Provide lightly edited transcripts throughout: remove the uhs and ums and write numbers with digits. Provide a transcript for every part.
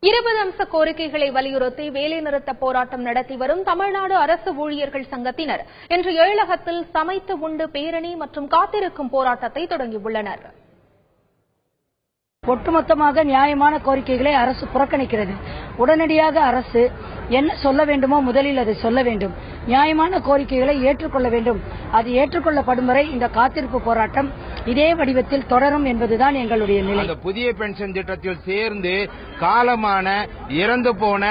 20 அம்ச கோரிக்கைகளை வலியுறுத்தி வேலைநிறுத்த போராட்டம் நடத்தி வரும் தமிழ்நாடு அரசு ஊழியர்கள் சங்கத்தினர் இன்று எழிலகத்தில் சமைத்து உண்டு பேரணி மற்றும் காத்திருக்கும் போராட்டத்தை தொடங்கியுள்ளனர். ஒட்டுமொத்தமாக நியாயமான கோரிக்கைகளை அரசு புறக்கணிக்கிறது. உடனடியாக அரசு என்ன சொல்ல வேண்டுமோ முதலில் அதை சொல்ல வேண்டும். நியாயமான கோரிக்கைகளை ஏற்றுக்கொள்ள வேண்டும். அது ஏற்றுக்கொள்ளப்படும் வரை இந்த காத்திருப்பு போராட்டம் இதே வடிவத்தில் தொடரும் என்பதுதான் எங்களுடைய நிலை. அந்த புதிய பென்ஷன் திட்டத்தில் சேர்ந்து காலமான இறந்து போன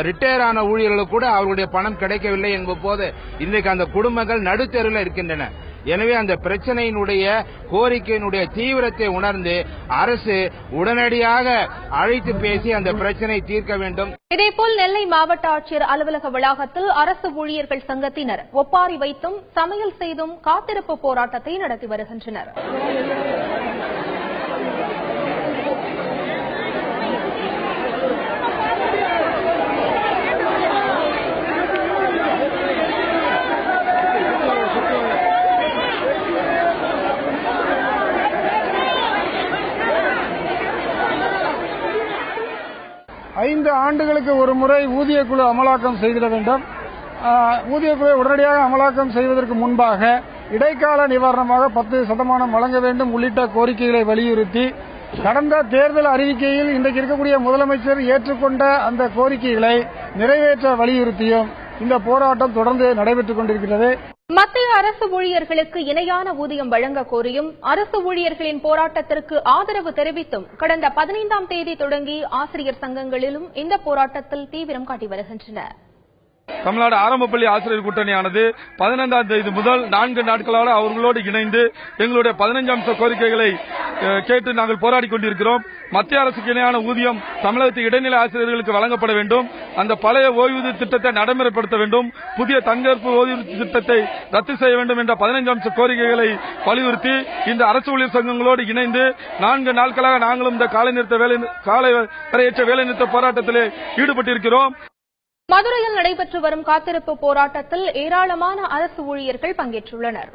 ரிட்டையர் ஆன ஊழியர்களுக்கு கூட அவர்களுடைய பணம் கிடைக்கவில்லை என்பது போது இன்றைக்கு அந்த குடும்பங்கள் நடுத்தெருவில் இருக்கின்றன. எனவே அந்த பிரச்சனையினுடைய கோரிக்கையினுடைய தீவிரத்தை உணர்ந்து அரசு உடனடியாக அழைத்து பேசி அந்த பிரச்சனை தீர்க்க வேண்டும். இதேபோல் நெல்லை மாவட்ட ஆட்சியர் அலுவலக வளாகத்தில் அரசு ஊழியர்கள் சங்கத்தினர் ஒப்பாரி வைத்தும் சமையல் செய்தும் காத்திருப்பு போராட்டத்தை நடத்தி வருகின்றனர். ஐந்து ஆண்டுகளுக்கு ஒரு முறை ஊதியக்குழு அமலாக்கம் செய்திட வேண்டும். ஊதியக்குழுவை உடனடியாக அமலாக்கம் செய்வதற்கு முன்பாக இடைக்கால நிவாரணமாக 10% வழங்க வேண்டும் உள்ளிட்ட கோரிக்கைகளை வலியுறுத்தி கடந்த தேர்தல் அறிவிக்கையில் இன்றைக்கு இருக்கக்கூடிய முதலமைச்சர் ஏற்றுக்கொண்ட அந்த கோரிக்கைகளை நிறைவேற்ற வலியுறுத்தியும் இந்த போராட்டம் தொடர்ந்து நடைபெற்றுக் கொண்டிருக்கிறது. மத்திய அரசு ஊழியர்களுக்கு இணையான ஊதியம் வழங்க கோரியும் அரசு ஊழியர்களின் போராட்டத்திற்கு ஆதரவு தெரிவித்தும் கடந்த 15ஆம் தேதி தொடங்கி ஆசிரியர் சங்கங்களிலும் இந்த போராட்டத்தில் தீவிரம் காட்டி வருகின்றன. தமிழ்நாடு ஆரம்பப்பள்ளி ஆசிரியர் கூட்டணியானது 15ஆம் தேதி முதல் 4 நாட்களாக அவர்களோடு இணைந்து எங்களுடைய 15 அம்ச கோரிக்கைகளை கேட்டு நாங்கள் போராடி கொண்டிருக்கிறோம். மத்திய அரசுக்கு இணையான ஊதியம் தமிழகத்து இடைநிலை ஆசிரியர்களுக்கு வழங்கப்பட வேண்டும். அந்த பழைய ஓய்வூதிய திட்டத்தை நடைமுறைப்படுத்த வேண்டும். புதிய தங்கற்பு ஓய்வூதிய திட்டத்தை ரத்து செய்ய வேண்டும் என்ற 15 அம்ச கோரிக்கைகளை வலியுறுத்தி இந்த அரசு ஊழியர் சங்கங்களோடு இணைந்து 4 நாட்களாக நாங்களும் இந்த காலை வரையற்ற வேலைநிறுத்த போராட்டத்திலே ஈடுபட்டிருக்கிறோம். மதுரையில் நடைபெற்று வரும் காத்திருப்பு போராட்டத்தில் ஏராளமான அரசு ஊழியர்கள் பங்கேற்றுள்ளனர்.